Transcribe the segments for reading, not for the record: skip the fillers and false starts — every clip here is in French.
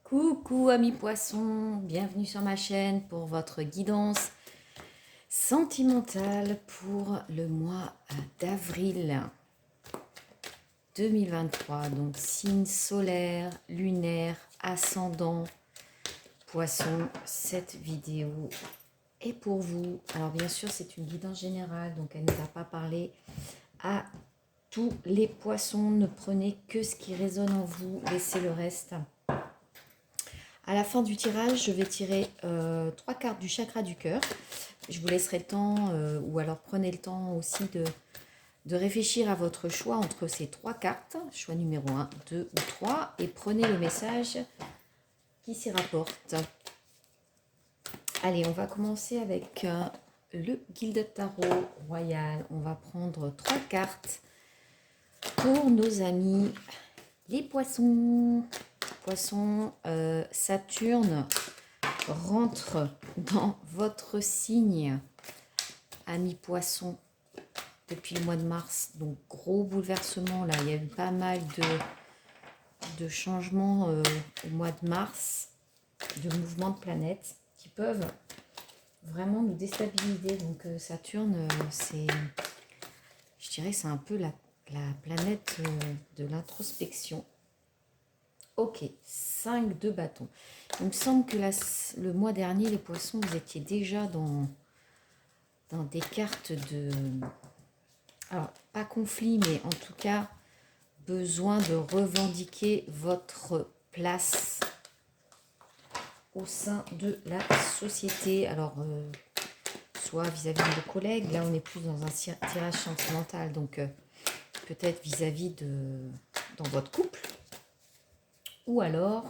Coucou amis poissons, bienvenue sur ma chaîne pour votre guidance sentimentale pour le mois d'avril 2023. Donc signe solaire, lunaire, ascendant, poisson. Cette vidéo est pour vous. Alors bien sûr c'est une guidance générale, donc elle ne va pas parler à tous les poissons. Ne prenez que ce qui résonne en vous, laissez le reste. À la fin du tirage, je vais tirer 3 cartes du chakra du cœur. Je vous laisserai le temps, ou alors prenez le temps aussi de réfléchir à votre choix entre ces 3 cartes. Choix numéro 1, 2 ou 3. Et prenez le message qui s'y rapporte. Allez, on va commencer avec le Gilded Tarot Royal. On va prendre 3 cartes pour nos amis les poissons. Poisson, Saturne rentre dans votre signe, ami poisson, depuis le mois de mars. Donc gros bouleversement là, il y a eu pas mal de changements au mois de mars, de mouvements de planètes qui peuvent vraiment nous déstabiliser. Donc Saturne, c'est, je dirais, c'est un peu la planète de l'introspection. Ok, 5 de bâton. Il me semble que le mois dernier, les poissons, vous étiez déjà dans des cartes de... Alors, pas conflit, mais en tout cas, besoin de revendiquer votre place au sein de la société. Alors, soit vis-à-vis de vos collègues, là on est plus dans un tirage sentimental, donc peut-être vis-à-vis dans votre couple. Ou alors,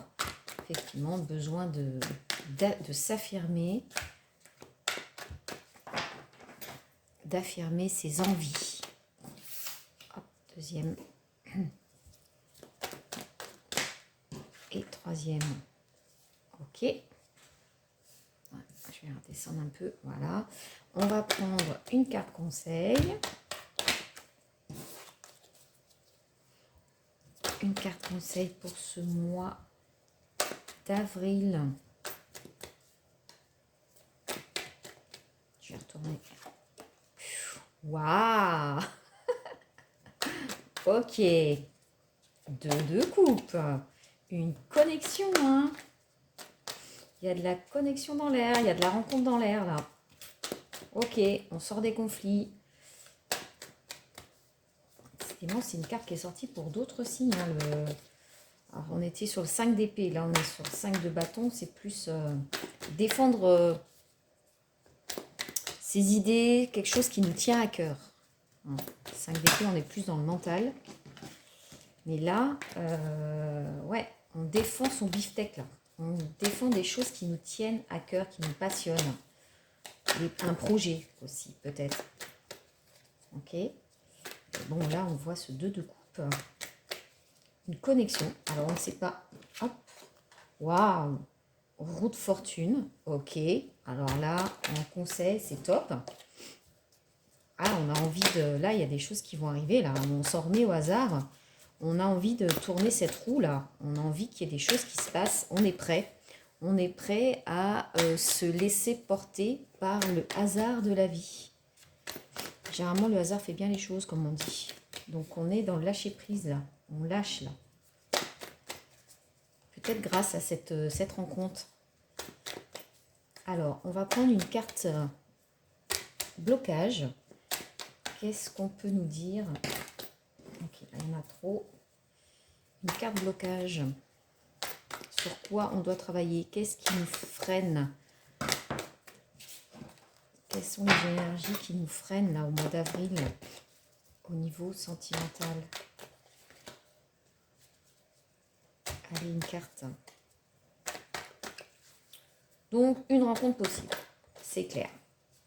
effectivement, besoin de s'affirmer, d'affirmer ses envies. Hop, deuxième. Et troisième. Ok. Ouais, je vais redescendre un peu. Voilà. On va prendre une carte conseil. Une carte conseil pour ce mois d'avril. Je vais retourner. Waouh. Ok. Deux de coupe. Une connexion, hein. Il y a de la connexion dans l'air, il y a de la rencontre dans l'air, là. Ok, on sort des conflits. Décidément, c'est une carte qui est sortie pour d'autres signes, hein, Alors, on était sur le 5 d'épée, là on est sur le 5 de bâton, c'est plus défendre ses idées, quelque chose qui nous tient à cœur. 5 d'épée, on est plus dans le mental. Mais là, ouais, on défend son beefsteak, là. On défend des choses qui nous tiennent à cœur, qui nous passionnent. Et un projet aussi, peut-être. Ok. Bon, là, on voit ce 2 de coupe. Une connexion. Alors, on ne sait pas. Hop. Waouh. Roue de fortune. Ok. Alors là, en conseil, c'est top. Ah, on a envie de... Là, il y a des choses qui vont arriver. Là, on s'en remet au hasard. On a envie de tourner cette roue-là. On a envie qu'il y ait des choses qui se passent. On est prêt. On est prêt à se laisser porter par le hasard de la vie. Généralement, le hasard fait bien les choses, comme on dit. Donc, on est dans le lâcher-prise, là. On lâche, là. Peut-être grâce à cette rencontre. Alors, on va prendre une carte blocage. Qu'est-ce qu'on peut nous dire? Ok, là, il y en a trop. Une carte blocage. Sur quoi on doit travailler? Qu'est-ce qui nous freine? Quelles sont les énergies qui nous freinent là au mois d'avril au niveau sentimental? Allez, une carte. Donc, une rencontre possible. C'est clair.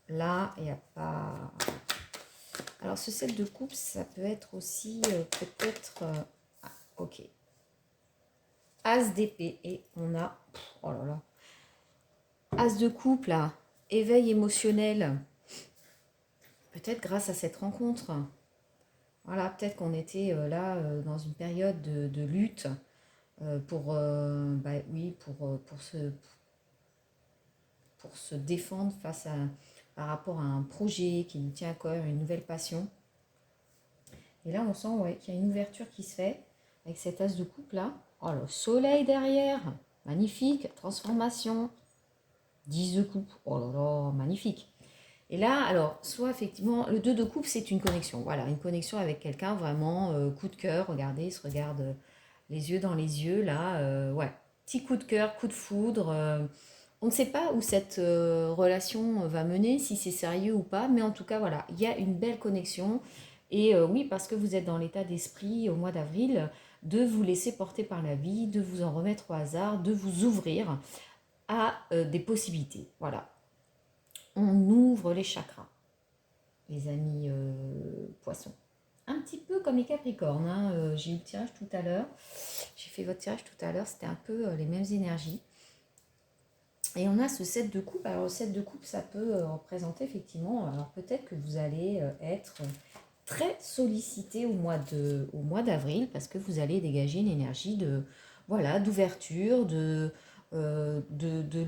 Là, il n'y a pas... Alors, ce 7 de coupe, ça peut être aussi peut-être... Ah, ok. As d'épée. Et on a... Oh là là. As de coupe, là. Éveil émotionnel. Peut-être grâce à cette rencontre. Voilà, peut-être qu'on était là dans une période de lutte pour, oui, pour se défendre par rapport à un projet qui nous tient à cœur, une nouvelle passion. Et là, on sent ouais, qu'il y a une ouverture qui se fait avec cet as de coupe là. Oh, le soleil derrière, magnifique, transformation, 10 de coupe, oh là là, magnifique. Et là, alors, soit effectivement, le 2 de coupe, c'est une connexion. Voilà, une connexion avec quelqu'un, vraiment, coup de cœur. Regardez, il se regarde les yeux dans les yeux, là. Ouais, petit coup de cœur, coup de foudre. On ne sait pas où cette relation va mener, si c'est sérieux ou pas. Mais en tout cas, voilà, il y a une belle connexion. Et oui, parce que vous êtes dans l'état d'esprit au mois d'avril, de vous laisser porter par la vie, de vous en remettre au hasard, de vous ouvrir à des possibilités. Voilà, on ouvre les chakras, les amis poissons. Un petit peu comme les capricornes, hein. J'ai eu le tirage tout à l'heure, j'ai fait votre tirage tout à l'heure, c'était un peu les mêmes énergies. Et on a ce 7 de coupe. Alors le 7 de coupe, ça peut représenter effectivement, alors peut-être que vous allez être très sollicité au mois d'avril, parce que vous allez dégager une énergie de, voilà, d'ouverture, de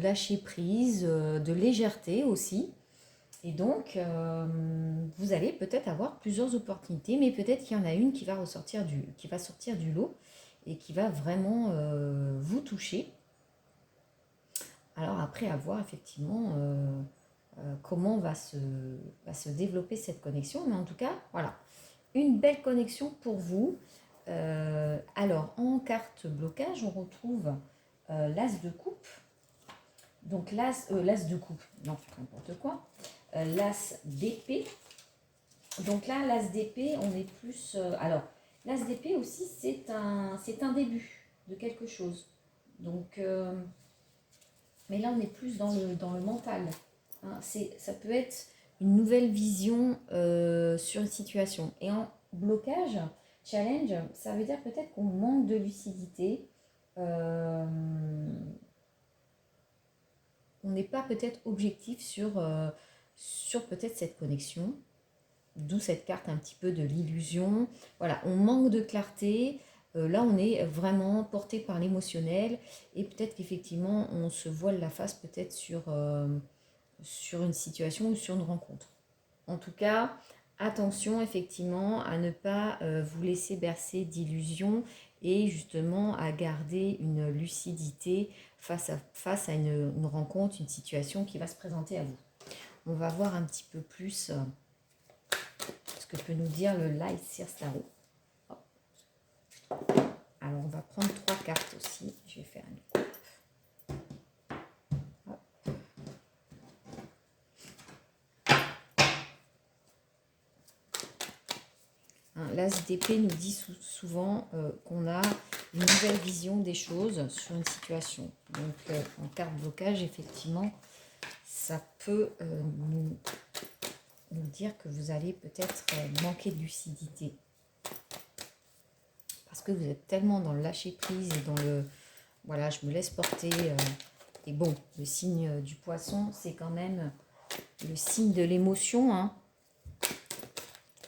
lâcher prise, de légèreté aussi. Et donc, vous allez peut-être avoir plusieurs opportunités, mais peut-être qu'il y en a une qui va sortir du lot et qui va vraiment vous toucher. Alors après, à voir effectivement comment va se développer cette connexion. Mais en tout cas, voilà, une belle connexion pour vous. Alors, en carte blocage, on retrouve l'as de coupe. Donc, l'as de coupe, non, n'importe quoi. L'as d'épée. Donc là, l'as d'épée, on est plus... alors, l'as d'épée aussi, c'est un début de quelque chose. Donc, mais là, on est plus dans le mental. Hein. Ça peut être une nouvelle vision sur une situation. Et en blocage, challenge, ça veut dire peut-être qu'on manque de lucidité. On n'est pas peut-être objectif sur peut-être cette connexion. D'où cette carte un petit peu de l'illusion. Voilà, on manque de clarté. Là, on est vraiment porté par l'émotionnel. Et peut-être qu'effectivement, on se voile la face peut-être sur une situation ou sur une rencontre. En tout cas, attention effectivement à ne pas vous laisser bercer d'illusions et justement à garder une lucidité face à une rencontre, une situation qui va se présenter à vous. On va voir un petit peu plus ce que peut nous dire le Light Seers Tarot. Alors on va prendre 3 cartes aussi. Je vais faire une coupe. L'as d'épée nous dit souvent qu'on a une nouvelle vision des choses sur une situation. Donc en carte blocage, effectivement, ça peut nous dire que vous allez peut-être manquer de lucidité. Parce que vous êtes tellement dans le lâcher prise et dans le... Voilà, je me laisse porter. Et bon, le signe du poisson, c'est quand même le signe de l'émotion, hein.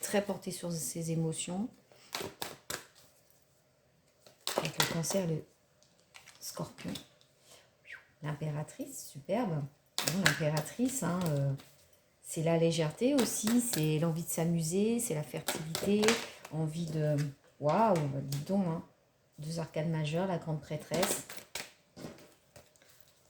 Très porté sur ses émotions. Avec le cancer, le scorpion. L'impératrice, superbe. L'impératrice, hein, c'est la légèreté aussi, c'est l'envie de s'amuser, c'est la fertilité, envie de... Waouh, dis donc, hein. 2 arcades majeures, la grande prêtresse.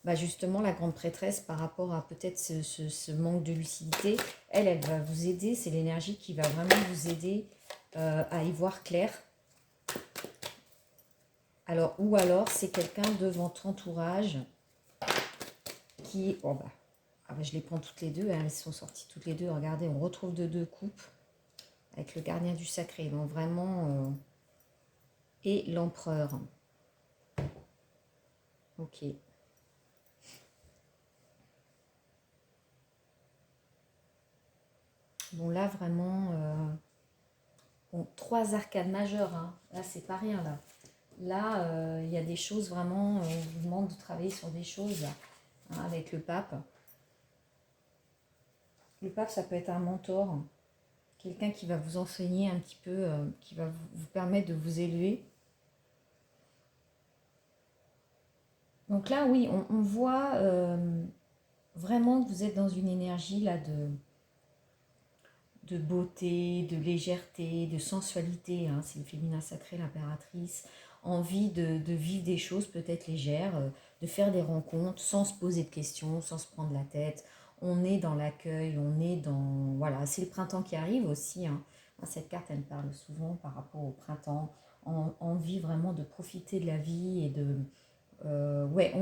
Bah justement, la grande prêtresse, par rapport à peut-être ce manque de lucidité, elle va vous aider, c'est l'énergie qui va vraiment vous aider à y voir clair. Alors, ou alors, c'est quelqu'un de votre entourage qui... Oh bah, ah bah, je les prends toutes les deux, hein, elles sont sorties toutes les deux. Regardez, on retrouve de 2 coupes avec le gardien du sacré. Donc vraiment... et l'empereur. Ok. Bon, là, vraiment... bon, 3 arcades majeures. Hein. Là, c'est pas rien, là. Là, il y a des choses vraiment... on vous demande de travailler sur des choses hein, avec le pape. Le pape, ça peut être un mentor. Quelqu'un qui va vous enseigner un petit peu, qui va vous permettre de vous élever. Donc là, oui, on voit vraiment que vous êtes dans une énergie là de beauté, de légèreté, de sensualité, hein, c'est le féminin sacré, l'impératrice, envie de vivre des choses peut-être légères, de faire des rencontres sans se poser de questions, sans se prendre la tête. On est dans l'accueil, on est dans... Voilà, c'est le printemps qui arrive aussi, hein. Cette carte, elle me parle souvent par rapport au printemps, envie vraiment de profiter de la vie et de... ouais,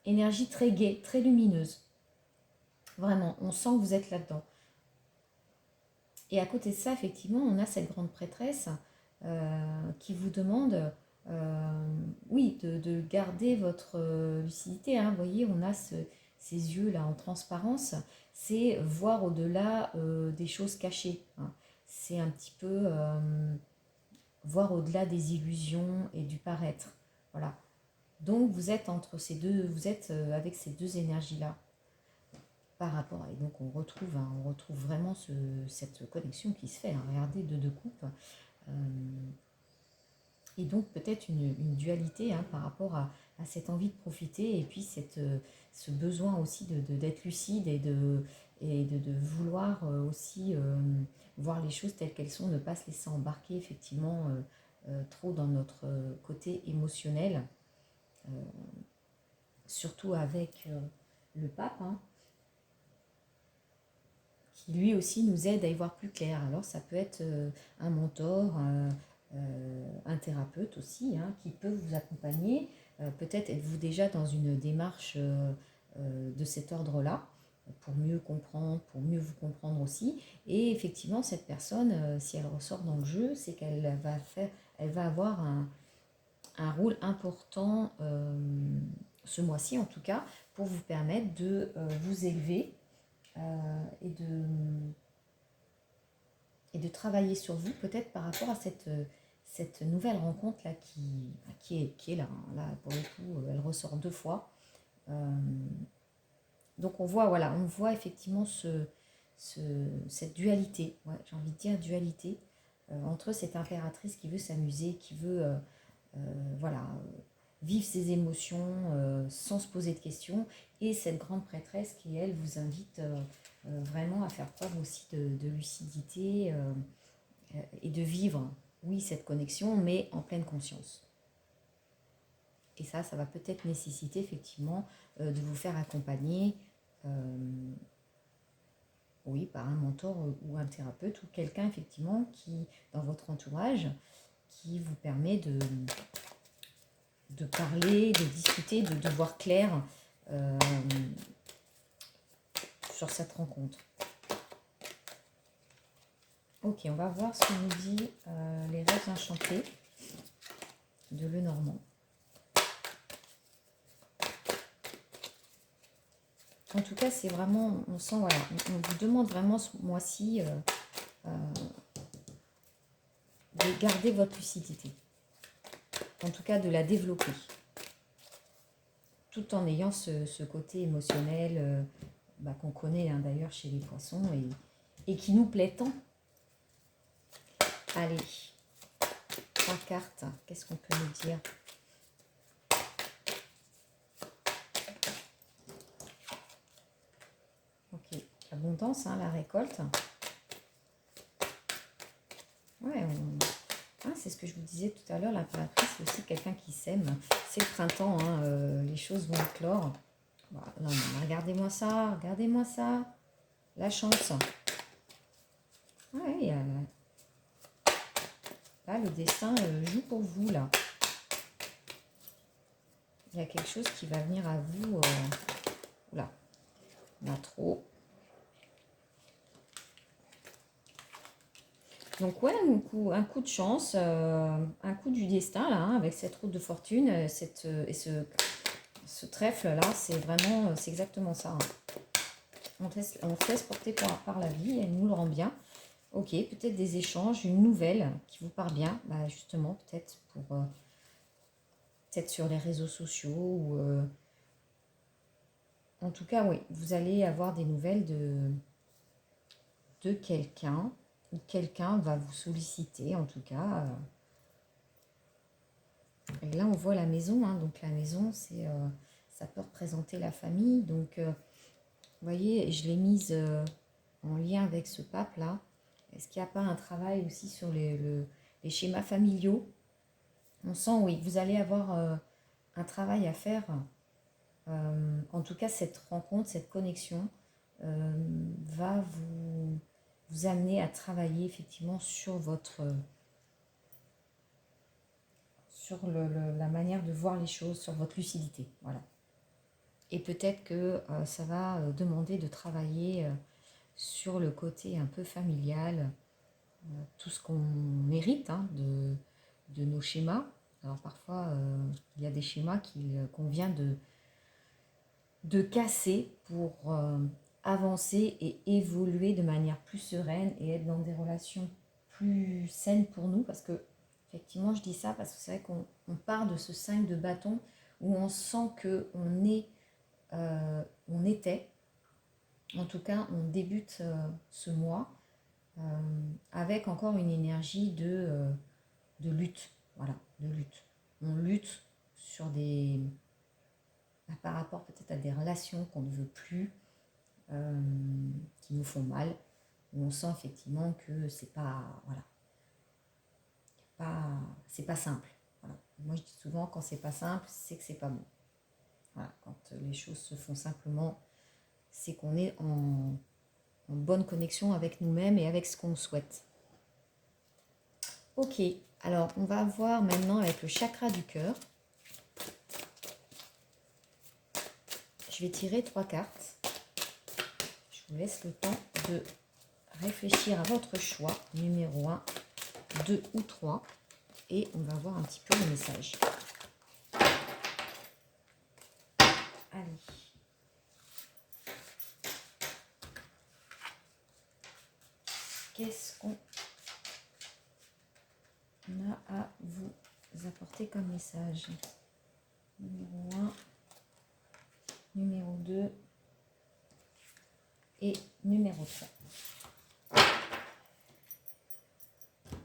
énergie très gaie, très lumineuse. Vraiment, on sent que vous êtes là-dedans. Et à côté de ça, effectivement, on a cette grande prêtresse qui vous demande, oui, de garder votre lucidité, hein. Vous voyez, on a ces yeux-là en transparence. C'est voir au-delà des choses cachées, hein. C'est un petit peu voir au-delà des illusions et du paraître. Voilà. Donc vous êtes entre ces deux, vous êtes avec ces deux énergies-là par rapport à, et donc on retrouve, hein, on retrouve vraiment cette connexion qui se fait, hein. Regardez deux coupes, et donc peut-être une dualité, hein, par rapport à cette envie de profiter et puis ce besoin aussi d'être lucide et de vouloir aussi voir les choses telles qu'elles sont, ne pas se laisser embarquer effectivement trop dans notre côté émotionnel, surtout avec le pape, hein, qui lui aussi nous aide à y voir plus clair. Alors ça peut être un mentor, un thérapeute aussi, hein, qui peut vous accompagner. Peut-être êtes-vous déjà dans une démarche de cet ordre-là, pour mieux comprendre, pour mieux vous comprendre aussi. Et effectivement, cette personne, si elle ressort dans le jeu, c'est qu'elle va faire, elle va avoir un rôle important ce mois-ci en tout cas, pour vous permettre de vous élever et de travailler sur vous peut-être par rapport à cette nouvelle rencontre là qui est là, hein. Là pour le coup elle ressort deux fois. Donc on voit, voilà, on voit effectivement cette dualité, ouais, j'ai envie de dire dualité, entre cette impératrice qui veut s'amuser, qui veut voilà, vivre ses émotions sans se poser de questions, et cette grande prêtresse qui, elle, vous invite vraiment à faire preuve aussi de lucidité et de vivre, oui, cette connexion, mais en pleine conscience. Et ça va peut-être nécessiter effectivement de vous faire accompagner, oui, par un mentor ou un thérapeute ou quelqu'un effectivement qui, dans votre entourage, qui vous permet de parler, de discuter, de voir clair sur cette rencontre. Ok, on va voir ce que nous dit les rêves enchantés de Lenormand. En tout cas, c'est vraiment, on sent, voilà, on vous demande vraiment ce mois-ci de garder votre lucidité. En tout cas, de la développer. Tout en ayant ce côté émotionnel qu'on connaît, hein, d'ailleurs chez les poissons et qui nous plaît tant. Allez, 3 cartes, qu'est-ce qu'on peut nous dire ? Ok, abondance, hein, la récolte. Ouais, c'est ce que je vous disais tout à l'heure, l'impératrice, c'est aussi quelqu'un qui sème. C'est le printemps, hein, les choses vont éclore. Voilà, non, regardez-moi ça, la chance. Ouais, là, le destin joue pour vous, là. Il y a quelque chose qui va venir à vous. Là, on a trop. Donc ouais, un coup de chance, un coup du destin, là, hein, avec cette route de fortune, et ce trèfle-là, c'est vraiment, c'est exactement ça, hein. On se laisse porter par la vie, elle nous le rend bien. Ok, peut-être des échanges, une nouvelle qui vous parle bien, justement, peut-être peut-être sur les réseaux sociaux ou en tout cas, oui, vous allez avoir des nouvelles de quelqu'un, ou quelqu'un va vous solliciter, en tout cas. Et là, on voit la maison. Hein, donc, la maison, c'est, ça peut représenter la famille. Donc, vous voyez, je l'ai mise en lien avec ce pape-là. Est-ce qu'il n'y a pas un travail aussi sur les schémas familiaux? On sent, oui, que vous allez avoir un travail à faire. En tout cas, cette rencontre, cette connexion va vous amener à travailler effectivement sur votre... sur la manière de voir les choses, sur votre lucidité. Voilà. Et peut-être que ça va demander de travailler sur le côté un peu familial, tout ce qu'on mérite hein, de nos schémas. Alors parfois, il y a des schémas qu'il convient de casser pour avancer et évoluer de manière plus sereine et être dans des relations plus saines pour nous. Parce que, effectivement, je dis ça parce que c'est vrai qu'on part de ce 5 de bâton où on sent qu'on est, on était, en tout cas, on débute ce mois avec encore une énergie de lutte. Voilà, de lutte. On lutte sur des... par rapport peut-être à des relations qu'on ne veut plus, qui nous font mal, où on sent effectivement que c'est pas... Voilà, c'est pas simple. Voilà. Moi je dis souvent, quand c'est pas simple, c'est que c'est pas bon. Voilà, quand les choses se font simplement, c'est qu'on est en bonne connexion avec nous-mêmes et avec ce qu'on souhaite. Ok, alors on va voir maintenant avec le chakra du cœur. Je vais tirer 3 cartes. Je vous laisse le temps de réfléchir à votre choix, numéro 1, 2 ou 3. Et on va voir un petit peu le message. Allez. Qu'est-ce qu'on a à vous apporter comme message? Numéro 1, numéro 2 et numéro 3.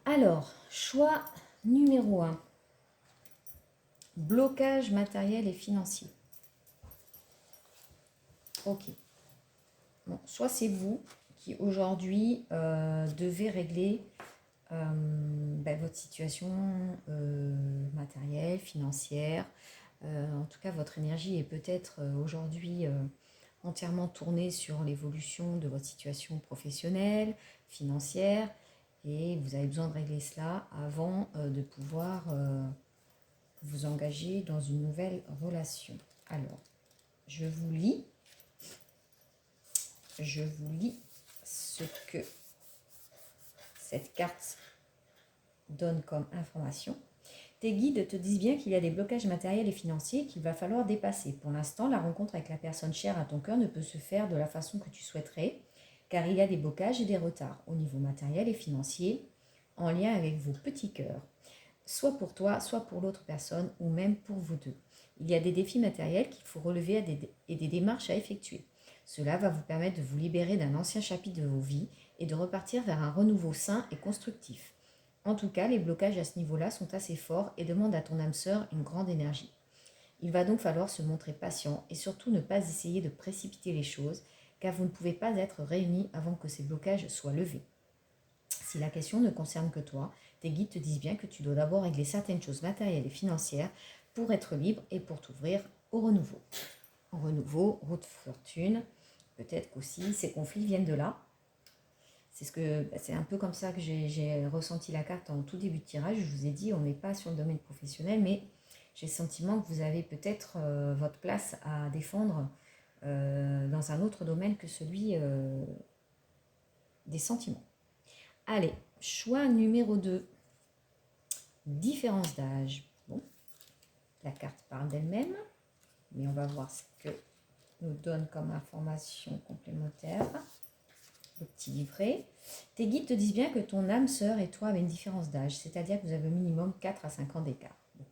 Alors, choix numéro 1. Blocage matériel et financier. Ok. Bon, soit c'est vous qui aujourd'hui devez régler votre situation matérielle, financière. En tout cas, votre énergie est peut-être aujourd'hui entièrement tournée sur l'évolution de votre situation professionnelle, financière, et vous avez besoin de régler cela avant de pouvoir vous engager dans une nouvelle relation. Alors, je vous lis ce que cette carte donne comme information. Tes guides te disent bien qu'il y a des blocages matériels et financiers qu'il va falloir dépasser. Pour l'instant, la rencontre avec la personne chère à ton cœur ne peut se faire de la façon que tu souhaiterais, car il y a des blocages et des retards au niveau matériel et financier, en lien avec vos petits cœurs, soit pour toi, soit pour l'autre personne, ou même pour vous deux. Il y a des défis matériels qu'il faut relever et des démarches à effectuer. Cela va vous permettre de vous libérer d'un ancien chapitre de vos vies et de repartir vers un renouveau sain et constructif. En tout cas, les blocages à ce niveau-là sont assez forts et demandent à ton âme sœur une grande énergie. Il va donc falloir se montrer patient et surtout ne pas essayer de précipiter les choses, car vous ne pouvez pas être réunis avant que ces blocages soient levés. Si la question ne concerne que toi, tes guides te disent bien que tu dois d'abord régler certaines choses matérielles et financières pour être libre et pour t'ouvrir au renouveau. En renouveau, route fortune, peut-être qu'aussi ces conflits viennent de là. C'est un peu comme ça que j'ai ressenti la carte en tout début de tirage. Je vous ai dit, on n'est pas sur le domaine professionnel, mais j'ai le sentiment que vous avez peut-être votre place à défendre dans un autre domaine que celui des sentiments. Allez, choix numéro 2. Différence d'âge. Bon, la carte parle d'elle-même, mais on va voir ce que nous donne comme information complémentaire. Le petit livret. Tes guides te disent bien que ton âme sœur et toi avez une différence d'âge, c'est-à-dire que vous avez au minimum 4 à 5 ans d'écart. Bon.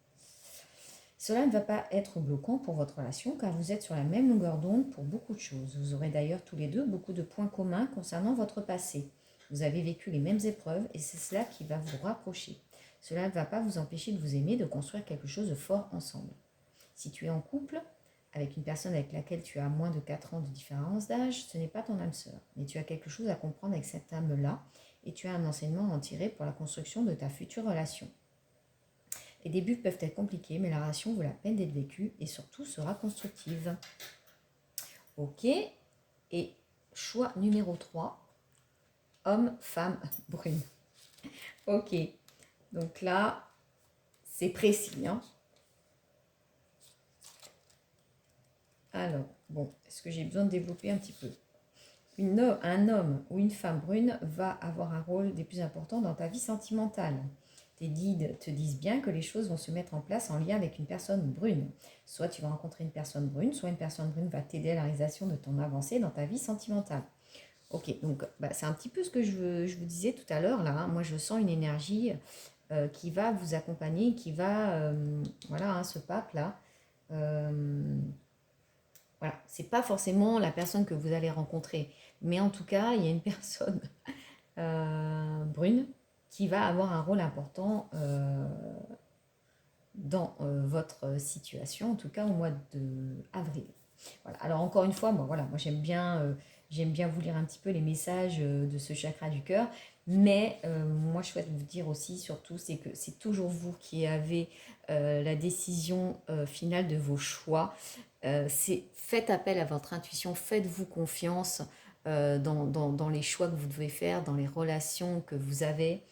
Cela ne va pas être bloquant pour votre relation car vous êtes sur la même longueur d'onde pour beaucoup de choses. Vous aurez d'ailleurs tous les deux beaucoup de points communs concernant votre passé. Vous avez vécu les mêmes épreuves et c'est cela qui va vous rapprocher. cela ne va pas vous empêcher de vous aimer, de construire quelque chose de fort ensemble. Si tu es en couple avec une personne avec laquelle tu as moins de 4 ans de différence d'âge, ce n'est pas ton âme sœur, mais tu as quelque chose à comprendre avec cette âme-là et tu as un enseignement à en tirer pour la construction de ta future relation. Les débuts peuvent être compliqués, mais la relation vaut la peine d'être vécue et surtout sera constructive. Ok, et choix numéro 3, homme, femme, brune. Ok, donc là, c'est précis. Hein. Alors, bon, est-ce que j'ai besoin de développer un petit peu? Un homme ou une femme brune va avoir un rôle des plus importants dans ta vie sentimentale. Tes guides te disent bien que les choses vont se mettre en place en lien avec une personne brune. Soit tu vas rencontrer une personne brune, soit une personne brune va t'aider à la réalisation de ton avancée dans ta vie sentimentale. Ok, donc c'est un petit peu ce que je vous disais tout à l'heure là. Hein. Moi, je sens une énergie qui va vous accompagner, qui va, voilà, hein, ce pape là. Voilà, c'est pas forcément la personne que vous allez rencontrer, mais en tout cas, il y a une personne brune qui va avoir un rôle important dans votre situation, en tout cas au mois d'avril. Voilà. Alors encore une fois, moi j'aime bien vous lire un petit peu les messages de ce chakra du cœur, mais moi je souhaite vous dire aussi surtout, c'est que c'est toujours vous qui avez la décision finale de vos choix. Faites appel à votre intuition, faites-vous confiance dans les choix que vous devez faire, dans les relations que vous avez.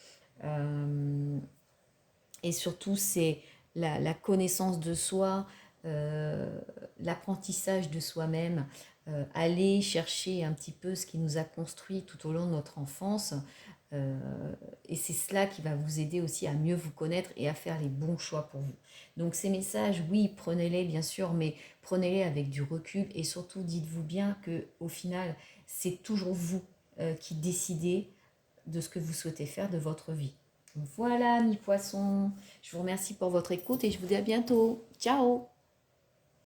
Et surtout, c'est la connaissance de soi, l'apprentissage de soi-même, aller chercher un petit peu ce qui nous a construit tout au long de notre enfance. Euh, et c'est cela qui va vous aider aussi à mieux vous connaître et à faire les bons choix pour vous. Donc ces messages, oui, prenez-les bien sûr, mais prenez-les avec du recul et surtout dites-vous bien que au final, c'est toujours vous qui décidez de ce que vous souhaitez faire de votre vie. Voilà, mes poissons, je vous remercie pour votre écoute et je vous dis à bientôt. Ciao!